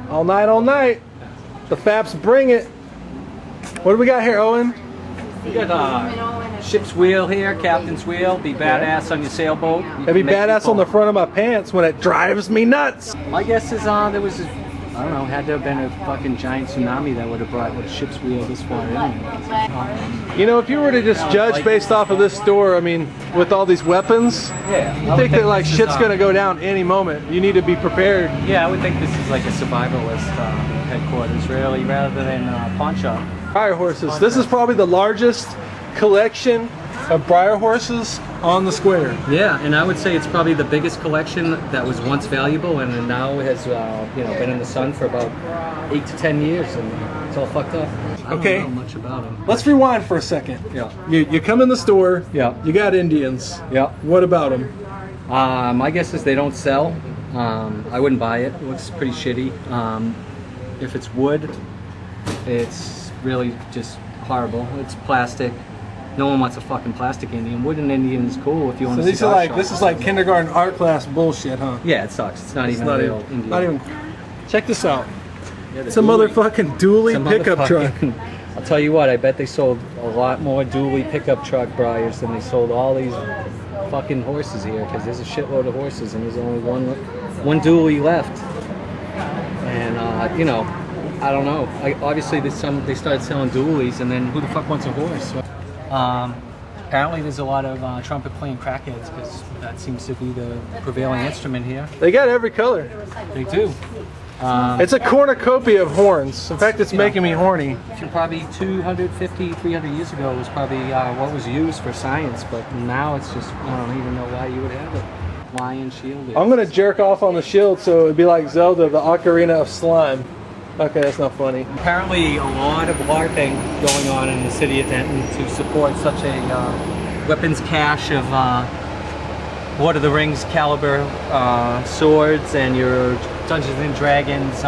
All night, all night. The Faps bring it. What do we got here, Owen? We got ship's wheel here, captain's wheel. Be badass on your sailboat. It'd be badass on the front of my pants when it drives me nuts. My guess is there was, I don't know, had to have been a fucking giant tsunami that would have brought a ship's wheel this far in. You know, if you were to just judge based off of this store, I mean, with all these weapons, you think that like shit's gonna go down any moment. You need to be prepared. Yeah, I would think this is like a survivalist headquarters, really, rather than a pawn shop. Briar horses. This is probably the largest collection of briar horses on the square. Yeah, and I would say it's probably the biggest collection that was once valuable and now has you know, been in the sun for about 8 to 10 years, and it's all fucked up. I don't know much about them. Let's rewind for a second. Yeah. You come in the store. Yeah. You got Indians. Yeah. What about them? My guess is they don't sell. I wouldn't buy it. It looks pretty shitty. If it's wood, it's really just horrible. It's plastic. No one wants a fucking plastic Indian. Wooden Indian is cool if you want to see. So these are like, this is like kindergarten art class bullshit, huh? Yeah, it sucks. It's not even real Indian. Not even. Check this out. Yeah, it's a motherfucking dually pickup truck. I'll tell you what, I bet they sold a lot more dually pickup truck briars than they sold all these fucking horses here, because there's a shitload of horses and there's only one dually left. And you know, I don't know. Obviously, they started selling dualies, and then who the fuck wants a horse? Apparently, there's a lot of trumpet playing crackheads, because that seems to be the prevailing instrument here. They got every color. They do. It's a cornucopia of horns. In fact, it's making me horny. Probably 250, 300 years ago was probably what was used for science, but now it's just, I don't even know why you would have it. Lion shield. I'm gonna jerk off on the shield so it'd be like Zelda, the Ocarina of Slime. Okay, that's not funny. Apparently a lot of LARPing going on in the city of Denton to support such a weapons cache of Lord of the Rings caliber swords and your Dungeons and Dragons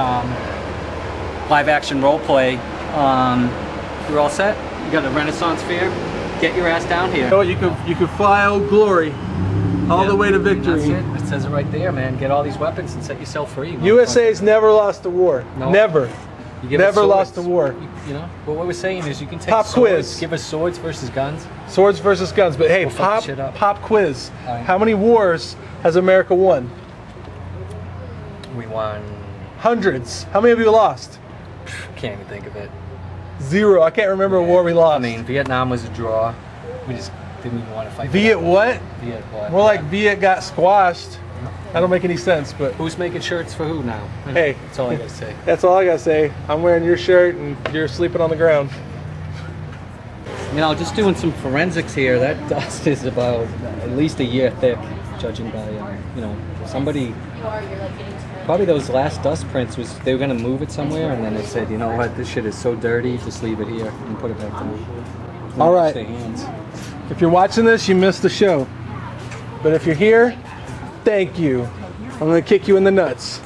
live action roleplay. You're all set? You got a Renaissance fair? Get your ass down here. You know, you could fly Old Glory all the way to victory. That's it. It says it right there, man. Get all these weapons and set yourself free. USA's never lost a war. No. Never. Never lost a war. You know, but what we're saying is you can take pop swords, quiz. give us swords versus guns. Swords versus guns, but hey, we'll pop quiz. Right. How many wars has America won? We won hundreds. How many have you lost? Can't even think of it. 0. I can't remember a war we lost. I mean, Vietnam was a draw. We just didn't even want to fight. Viet what? Viet what? More like Viet got squashed. That don't make any sense, but... Who's making shirts for who now? Hey. That's all I gotta say. That's all I gotta say. I'm wearing your shirt and you're sleeping on the ground. You know, just doing some forensics here, that dust is about at least a year thick, judging by, you know, somebody... Probably those last dust prints was, they were gonna move it somewhere, and then they said, you know what, this shit is so dirty, just leave it here and put it back down. All right. If you're watching this, you missed the show. But if you're here, thank you. I'm gonna kick you in the nuts.